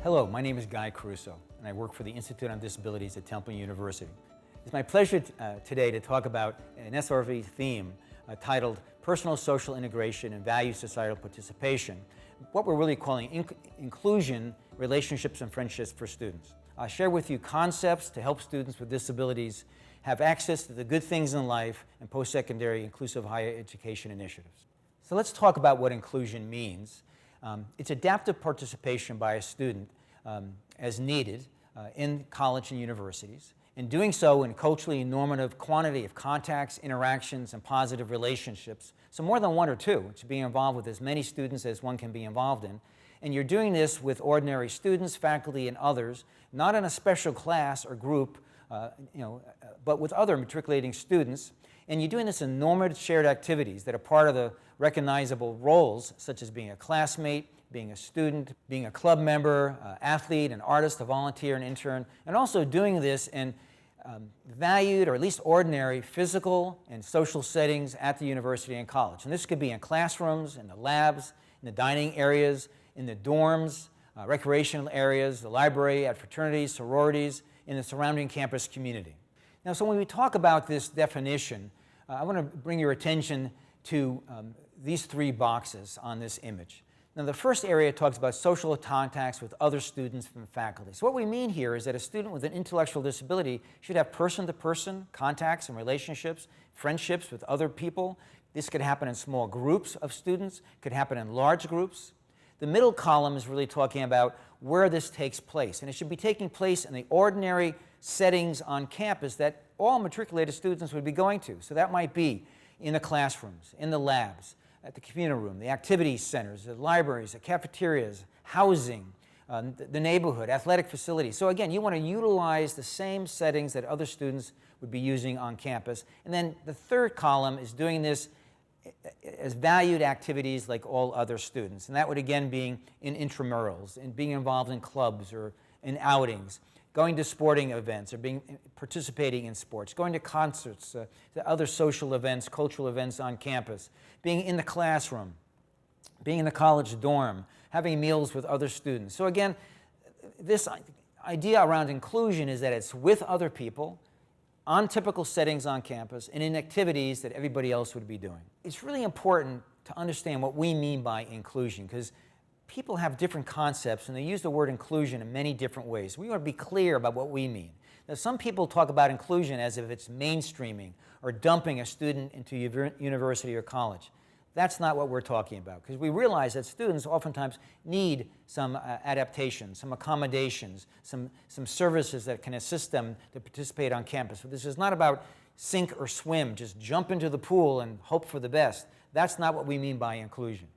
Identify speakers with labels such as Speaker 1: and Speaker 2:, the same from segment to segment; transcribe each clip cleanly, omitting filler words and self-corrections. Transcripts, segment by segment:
Speaker 1: Hello, my name is Guy Caruso, and I work for the Institute on Disabilities at Temple University. It's my pleasure today to talk about an SRV theme titled Personal Social Integration and Value Societal Participation, what we're really calling inclusion, relationships, and friendships for students. I'll share with you concepts to help students with disabilities have access to the good things in life and post-secondary inclusive higher education initiatives. So let's talk about what inclusion means. It's adaptive participation by a student as needed in college and universities, and doing so in culturally normative quantity of contacts, interactions, and positive relationships. So more than one or two. It's being involved with as many students as one can be involved in. And you're doing this with ordinary students, faculty, and others, not in a special class or group, but with other matriculating students. And you're doing this in normative shared activities that are part of the recognizable roles, such as being a classmate, being a student, being a club member, athlete, an artist, a volunteer, an intern, and also doing this in valued or at least ordinary physical and social settings at the university and college. And this could be in classrooms, in the labs, in the dining areas, in the dorms, recreational areas, the library, at fraternities, sororities, in the surrounding campus community. Now, so when we talk about this definition, I want to bring your attention to these three boxes on this image. Now, the first area talks about social contacts with other students and faculty. So what we mean here is that a student with an intellectual disability should have person-to-person contacts and relationships, friendships with other people. This could happen in small groups of students, could happen in large groups. The middle column is really talking about where this takes place, and it should be taking place in the ordinary settings on campus that all matriculated students would be going to. So that might be in the classrooms, in the labs, at the community room, the activity centers, the libraries, the cafeterias, housing, the neighborhood, athletic facilities. So again, you want to utilize the same settings that other students would be using on campus. And then the third column is doing this as valued activities like all other students. And that would again be in intramurals, in being involved in clubs or in outings, going to sporting events or participating in sports, going to concerts, to other social events, cultural events on campus, being in the classroom, being in the college dorm, having meals with other students. So again, this idea around inclusion is that it's with other people, on typical settings on campus, and in activities that everybody else would be doing. It's really important to understand what we mean by inclusion, because people have different concepts and they use the word inclusion in many different ways. We want to be clear about what we mean. Now, some people talk about inclusion as if it's mainstreaming or dumping a student into university or college. That's not what we're talking about, because we realize that students oftentimes need some adaptation, some accommodations, some services that can assist them to participate on campus. So this is not about sink or swim, just jump into the pool and hope for the best. That's not what we mean by inclusion.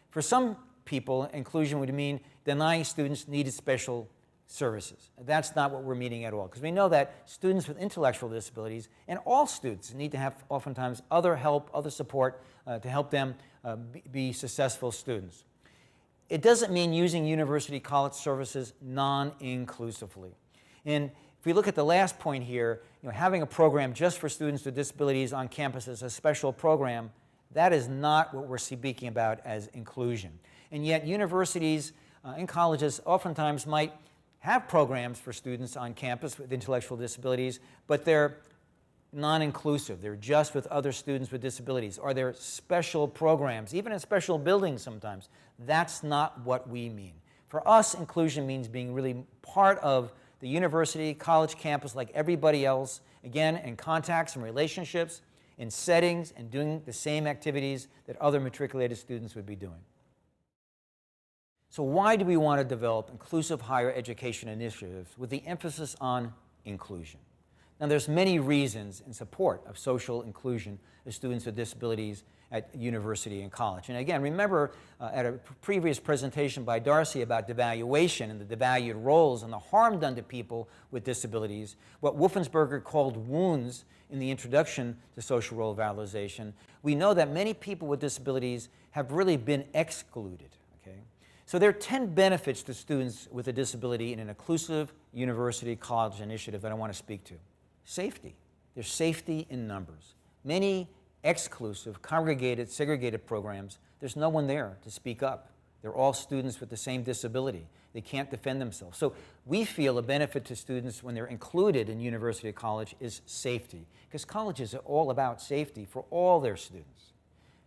Speaker 1: For some people, inclusion would mean denying students needed special services. That's not what we're meaning at all, because we know that students with intellectual disabilities and all students need to have oftentimes other help, other support to help them be successful students. It doesn't mean using university college services non-inclusively. And if we look at the last point here, having a program just for students with disabilities on campus as a special program, that is not what we're speaking about as inclusion. And yet universities and colleges oftentimes might have programs for students on campus with intellectual disabilities, but they're non-inclusive. They're just with other students with disabilities, or they're special programs, even in special buildings sometimes. That's not what we mean. For us, inclusion means being really part of the university, college campus like everybody else, again, in contacts and relationships, in settings, and doing the same activities that other matriculated students would be doing. So why do we want to develop inclusive higher education initiatives with the emphasis on inclusion? Now, there's many reasons in support of social inclusion of students with disabilities at university and college. And again, remember at a previous presentation by Darcy about devaluation and the devalued roles and the harm done to people with disabilities, what Wolfensberger called wounds in the introduction to social role valorization, we know that many people with disabilities have really been excluded. So there are 10 benefits to students with a disability in an inclusive university college initiative that I want to speak to. Safety. There's safety in numbers. Many exclusive, congregated, segregated programs, there's no one there to speak up. They're all students with the same disability. They can't defend themselves. So we feel a benefit to students when they're included in university or college is safety, because colleges are all about safety for all their students.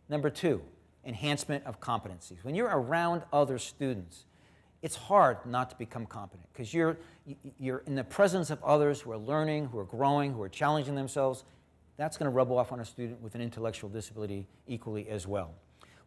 Speaker 1: Number two, enhancement of competencies. When you're around other students, it's hard not to become competent, because you're in the presence of others who are learning, who are growing, who are challenging themselves. That's going to rub off on a student with an intellectual disability equally as well.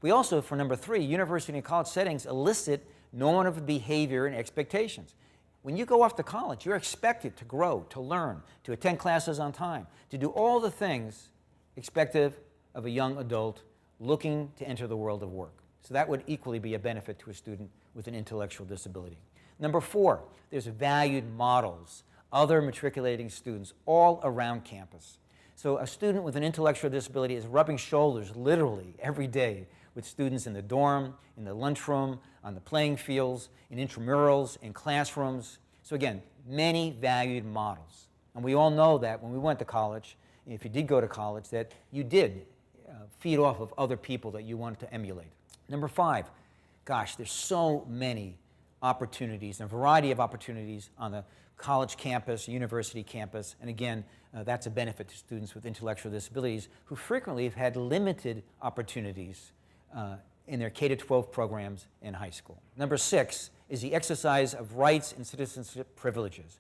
Speaker 1: We also, for number three, university and college settings elicit normative behavior and expectations. When you go off to college, you're expected to grow, to learn, to attend classes on time, to do all the things expected of a young adult looking to enter the world of work. So that would equally be a benefit to a student with an intellectual disability. Number four, there's valued models, other matriculating students all around campus. So a student with an intellectual disability is rubbing shoulders literally every day with students in the dorm, in the lunchroom, on the playing fields, in intramurals, in classrooms. So again, many valued models. And we all know that when we went to college, if you did go to college, that you did feed off of other people that you wanted to emulate. Number five, gosh, there's so many opportunities, and a variety of opportunities on the college campus, university campus, and again, that's a benefit to students with intellectual disabilities who frequently have had limited opportunities in their K-12 programs in high school. Number six is the exercise of rights and citizenship privileges.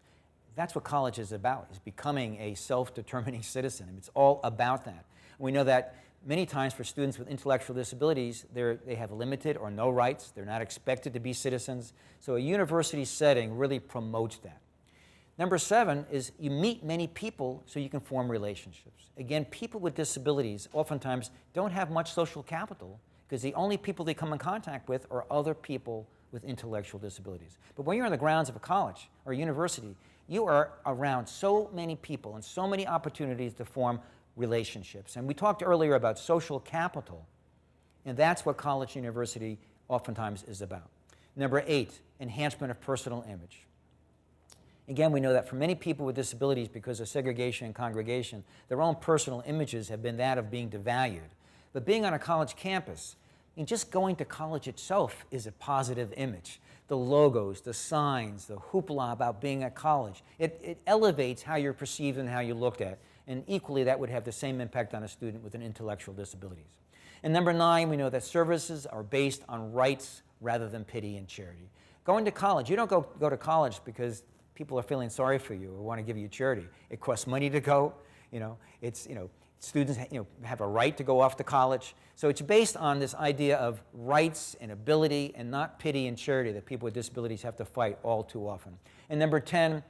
Speaker 1: That's what college is about, is becoming a self-determining citizen. I mean, it's all about that. And we know that many times for students with intellectual disabilities, they have limited or no rights. They're not expected to be citizens. So a university setting really promotes that. Number seven is you meet many people so you can form relationships. Again, people with disabilities oftentimes don't have much social capital because the only people they come in contact with are other people with intellectual disabilities. But when you're on the grounds of a college or a university, you are around so many people and so many opportunities to form relationships. And we talked earlier about social capital, and that's what college and university oftentimes is about. Number eight, enhancement of personal image. Again, we know that for many people with disabilities, because of segregation and congregation, their own personal images have been that of being devalued. But being on a college campus, I mean, just going to college itself is a positive image. The logos, the signs, the hoopla about being at college, it elevates how you're perceived and how you're looked at. And equally, that would have the same impact on a student with an intellectual disabilities. And number nine, we know that services are based on rights rather than pity and charity. Going to college, you don't go to college because people are feeling sorry for you or want to give you charity. It costs money to go. Students have a right to go off to college. So it's based on this idea of rights and ability and not pity and charity that people with disabilities have to fight all too often. And number 10,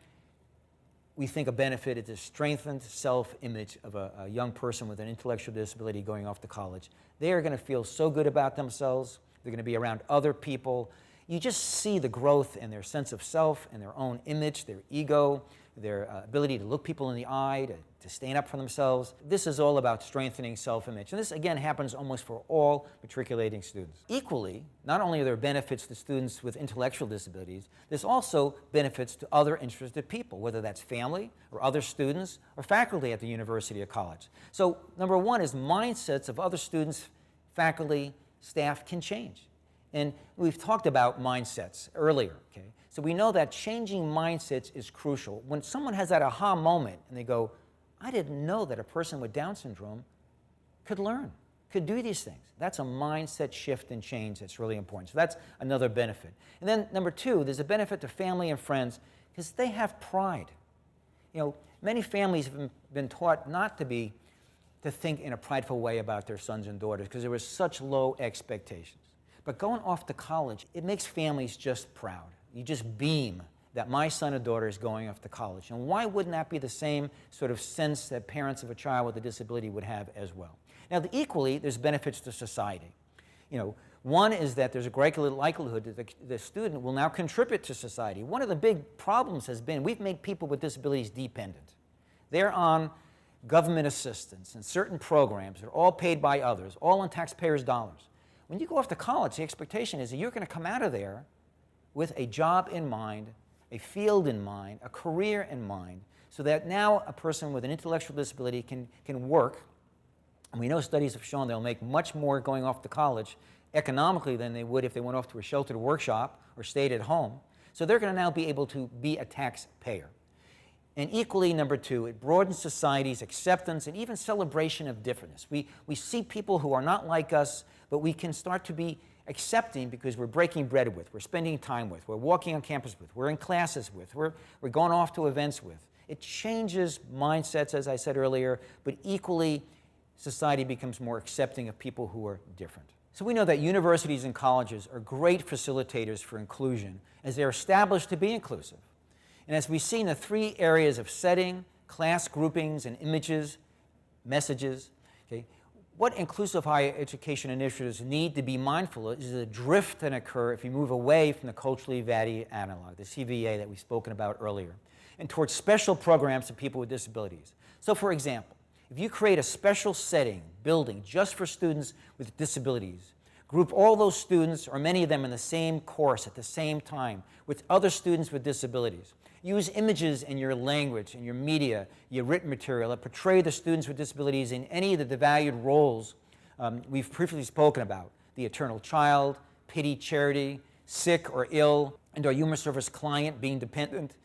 Speaker 1: we think a benefit is the strengthened self-image of a young person with an intellectual disability going off to college. They are going to feel so good about themselves. They're going to be around other people. You just see the growth in their sense of self and their own image, their ego, their ability to look people in the eye, to stand up for themselves. This is all about strengthening self-image. And this, again, happens almost for all matriculating students. Equally, not only are there benefits to students with intellectual disabilities, there's also benefits to other interested people, whether that's family or other students or faculty at the university or college. So number one is mindsets of other students, faculty, staff can change. And we've talked about mindsets earlier, okay? So we know that changing mindsets is crucial. When someone has that aha moment and they go, I didn't know that a person with Down syndrome could learn, could do these things. That's a mindset shift and change that's really important. So that's another benefit. And then number two, there's a benefit to family and friends because they have pride. You know, many families have been taught not to think in a prideful way about their sons and daughters because there was such low expectations. But going off to college, it makes families just proud. You just beam that my son or daughter is going off to college. And why wouldn't that be the same sort of sense that parents of a child with a disability would have as well? Now, equally, there's benefits to society. You know, one is that there's a great likelihood that the student will now contribute to society. One of the big problems has been we've made people with disabilities dependent. They're on government assistance and certain programs. They're all paid by others, all on taxpayers' dollars. When you go off to college, the expectation is that you're going to come out of there with a job in mind, a field in mind, a career in mind, so that now a person with an intellectual disability can work. And we know studies have shown they'll make much more going off to college economically than they would if they went off to a sheltered workshop or stayed at home. So they're going to now be able to be a taxpayer. And equally, number two, it broadens society's acceptance and even celebration of differentness. We see people who are not like us, but we can start to be accepting because we're breaking bread with, we're spending time with, we're walking on campus with, we're in classes with, we're going off to events with. It changes mindsets, as I said earlier, but equally, society becomes more accepting of people who are different. So we know that universities and colleges are great facilitators for inclusion as they're established to be inclusive. And as we see in the three areas of setting, class groupings, and images, messages, okay, what inclusive higher education initiatives need to be mindful of is the drift that occur if you move away from the culturally valued analog, the CVA that we've spoken about earlier, and towards special programs for people with disabilities. So for example, if you create a special setting, building, just for students with disabilities, group all those students, or many of them, in the same course at the same time with other students with disabilities. Use images in your language, in your media, your written material that portray the students with disabilities in any of the devalued roles we've previously spoken about. The eternal child, pity, charity, sick or ill, and our human service client being dependent.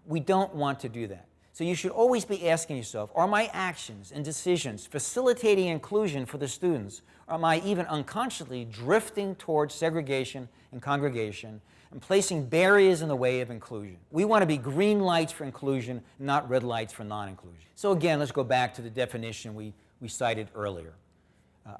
Speaker 1: We don't want to do that. So you should always be asking yourself, are my actions and decisions facilitating inclusion for the students? Or am I even unconsciously drifting towards segregation and congregation and placing barriers in the way of inclusion? We want to be green lights for inclusion, not red lights for non-inclusion. So again, let's go back to the definition we cited earlier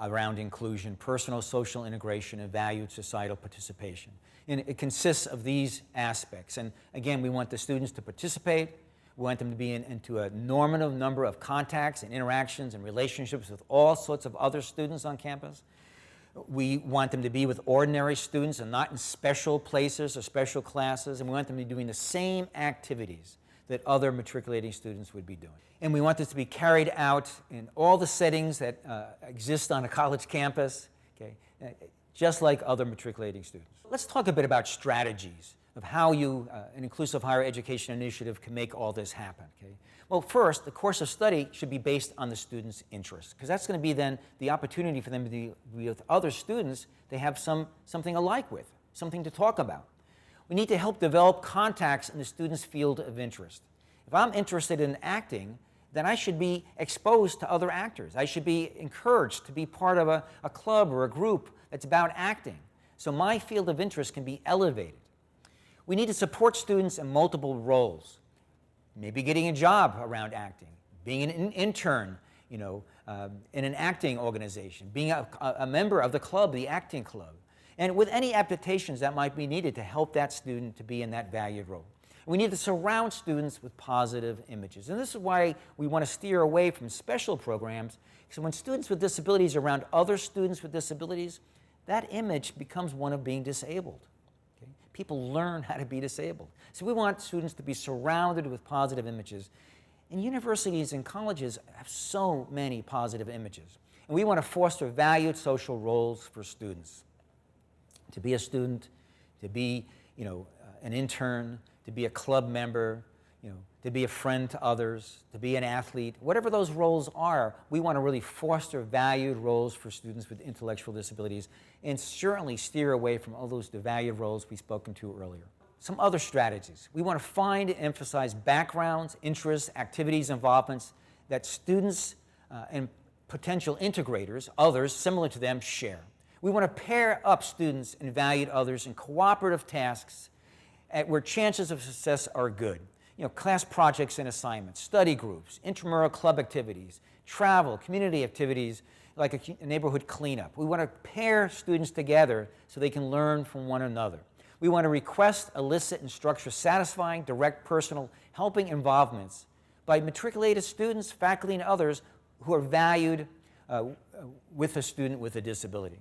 Speaker 1: around inclusion: personal social integration and valued societal participation. And it consists of these aspects. And again, we want the students to participate. We want them to be into a normative number of contacts and interactions and relationships with all sorts of other students on campus. We want them to be with ordinary students and not in special places or special classes. And we want them to be doing the same activities that other matriculating students would be doing. And we want this to be carried out in all the settings that exist on a college campus, okay, just like other matriculating students. Let's talk a bit about strategies of how an inclusive higher education initiative can make all this happen. Okay? Well, first, the course of study should be based on the students' interests, because that's going to be then the opportunity for them to be with other students they have something alike with, something to talk about. We need to help develop contacts in the student's field of interest. If I'm interested in acting, then I should be exposed to other actors. I should be encouraged to be part of a club or a group that's about acting, so my field of interest can be elevated. We need to support students in multiple roles, maybe getting a job around acting, being an intern, in an acting organization, being a member of the club, the acting club, and with any adaptations that might be needed to help that student to be in that valued role. We need to surround students with positive images, and this is why we want to steer away from special programs, because when students with disabilities are around other students with disabilities, that image becomes one of being disabled. People learn how to be disabled. So we want students to be surrounded with positive images. And universities and colleges have so many positive images. And we want to foster valued social roles for students. To be a student, to be an intern, to be a club member, to be a friend to others, to be an athlete, whatever those roles are, we want to really foster valued roles for students with intellectual disabilities and certainly steer away from all those devalued roles we've spoken to earlier. Some other strategies. We want to find and emphasize backgrounds, interests, activities, involvements that students and potential integrators, others similar to them, share. We want to pair up students and valued others in cooperative tasks where chances of success are good. Class projects and assignments, study groups, intramural club activities, travel, community activities like a neighborhood cleanup. We want to pair students together so they can learn from one another. We want to request, elicit, and structure satisfying, direct, personal, helping involvements by matriculated students, faculty, and others who are valued with a student with a disability.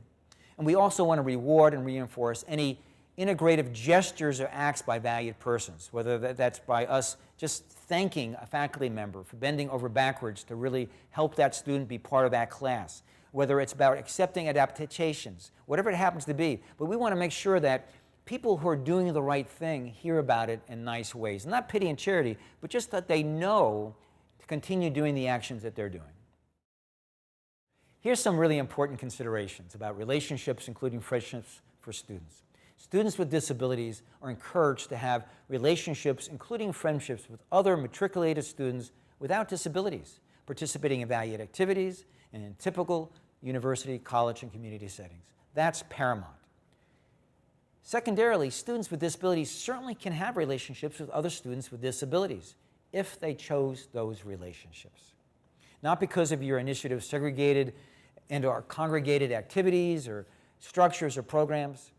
Speaker 1: And we also want to reward and reinforce any integrative gestures or acts by valued persons, whether that's by us just thanking a faculty member for bending over backwards to really help that student be part of that class, whether it's about accepting adaptations, whatever it happens to be. But we want to make sure that people who are doing the right thing hear about it in nice ways. Not pity and charity, but just that they know to continue doing the actions that they're doing. Here's some really important considerations about relationships, including friendships for students. Students with disabilities are encouraged to have relationships, including friendships, with other matriculated students without disabilities, participating in valued activities and in typical university, college, and community settings. That's paramount. Secondarily, students with disabilities certainly can have relationships with other students with disabilities if they chose those relationships. Not because of your initiative segregated and/or congregated activities or structures or programs.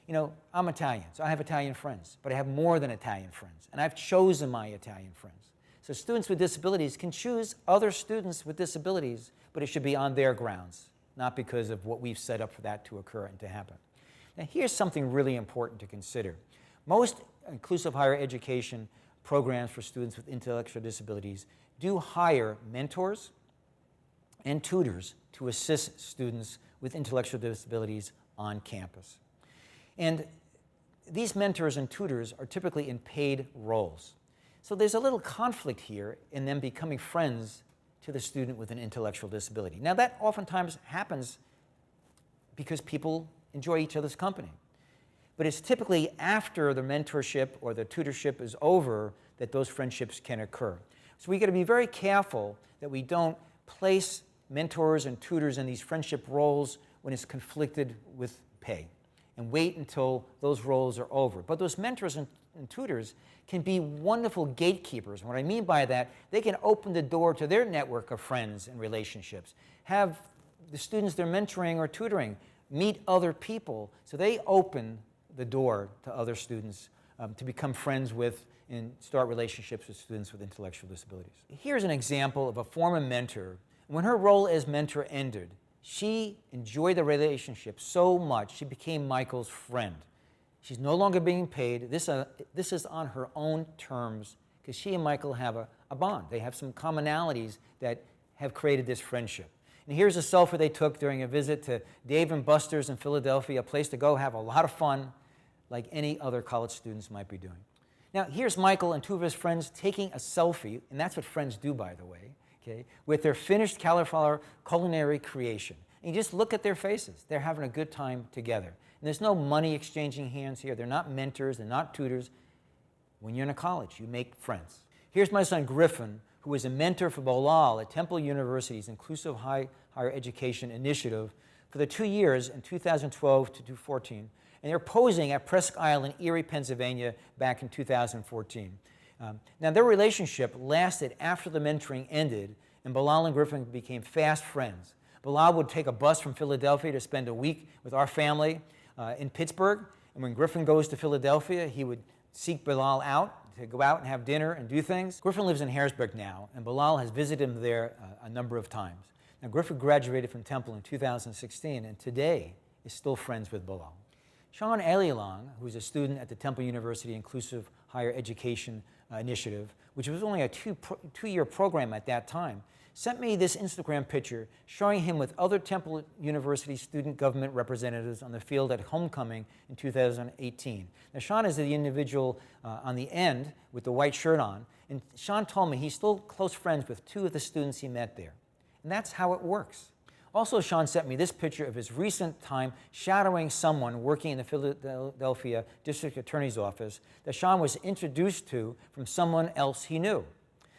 Speaker 1: You know, I'm Italian, so I have Italian friends, but I have more than Italian friends, and I've chosen my Italian friends. So students with disabilities can choose other students with disabilities, but it should be on their grounds, not because of what we've set up for that to occur and to happen. Now, here's something really important to consider. Most inclusive higher education programs for students with intellectual disabilities do hire mentors and tutors to assist students with intellectual disabilities on campus. And these mentors and tutors are typically in paid roles. So there's a little conflict here in them becoming friends to the student with an intellectual disability. Now, that oftentimes happens because people enjoy each other's company. But it's typically after the mentorship or the tutorship is over that those friendships can occur. So we got to be very careful that we don't place mentors and tutors in these friendship roles when it's conflicted with pay, and wait until those roles are over. But those mentors and tutors can be wonderful gatekeepers. What I mean by that, they can open the door to their network of friends and relationships, have the students they're mentoring or tutoring meet other people, so they open the door to other students to become friends with and start relationships with students with intellectual disabilities. Here's an example of a former mentor. When her role as mentor ended, she enjoyed the relationship so much, she became Michael's friend. She's no longer being paid. This is on her own terms, because she and Michael have a bond. They have some commonalities that have created this friendship. And here's a selfie they took during a visit to Dave & Buster's in Philadelphia, a place to go have a lot of fun, like any other college students might be doing. Now, here's Michael and two of his friends taking a selfie, and that's what friends do, by the way, okay, with their finished cauliflower culinary creation. And you just look at their faces. They're having a good time together. And there's no money exchanging hands here. They're not mentors. They're not tutors. When you're in a college, you make friends. Here's my son Griffin, who was a mentor for Bilal at Temple University's Inclusive Higher Education Initiative for the 2 years in 2012 to 2014. And they're posing at Presque Isle in Erie, Pennsylvania back in 2014. Now, their relationship lasted after the mentoring ended, and Bilal and Griffin became fast friends. Bilal would take a bus from Philadelphia to spend a week with our family in Pittsburgh, and when Griffin goes to Philadelphia, he would seek Bilal out to go out and have dinner and do things. Griffin lives in Harrisburg now, and Bilal has visited him there a number of times. Now, Griffin graduated from Temple in 2016, and today is still friends with Bilal. Sean Alialong, who's a student at the Temple University Inclusive Higher Education Initiative, which was only a two-year program at that time, sent me this Instagram picture showing him with other Temple University student government representatives on the field at homecoming in 2018. Now, Sean is the individual on the end with the white shirt on, and Sean told me he's still close friends with two of the students he met there. And that's how it works. Also, Sean sent me this picture of his recent time shadowing someone working in the Philadelphia District Attorney's Office that Sean was introduced to from someone else he knew.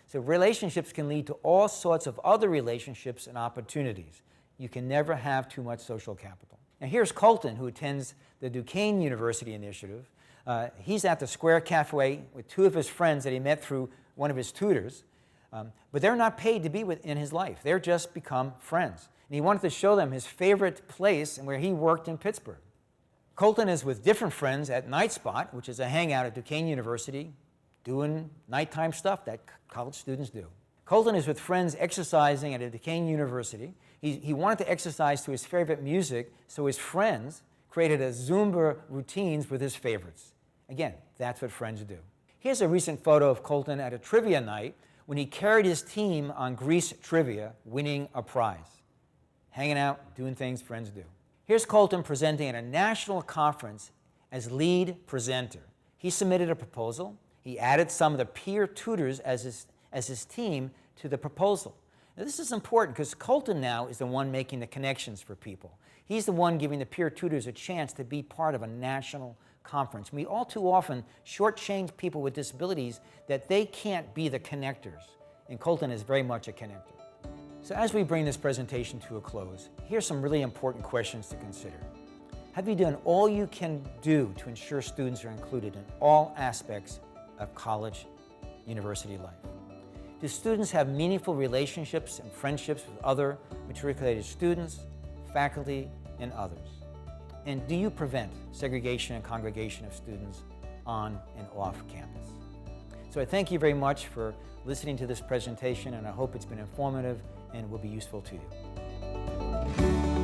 Speaker 1: So relationships can lead to all sorts of other relationships and opportunities. You can never have too much social capital. Now here's Colton, who attends the Duquesne University Initiative. He's at the Square Cafe with two of his friends that he met through one of his tutors, but they're not paid to be in his life. They're just become friends. And he wanted to show them his favorite place and where he worked in Pittsburgh. Colton is with different friends at Night Spot, which is a hangout at Duquesne University, doing nighttime stuff that college students do. Colton is with friends exercising at Duquesne University. He wanted to exercise to his favorite music, so his friends created a Zumba routines with his favorites. Again, that's what friends do. Here's a recent photo of Colton at a trivia night when he carried his team on Greece trivia, winning a prize. Hanging out, doing things friends do. Here's Colton presenting at a national conference as lead presenter. He submitted a proposal. He added some of the peer tutors as his team to the proposal. Now, this is important because Colton now is the one making the connections for people. He's the one giving the peer tutors a chance to be part of a national conference. We all too often shortchange people with disabilities that they can't be the connectors, and Colton is very much a connector. So as we bring this presentation to a close, here's some really important questions to consider. Have you done all you can do to ensure students are included in all aspects of college, university life? Do students have meaningful relationships and friendships with other matriculated students, faculty, and others? And do you prevent segregation and congregation of students on and off campus? So I thank you very much for listening to this presentation, and I hope it's been informative and will be useful to you.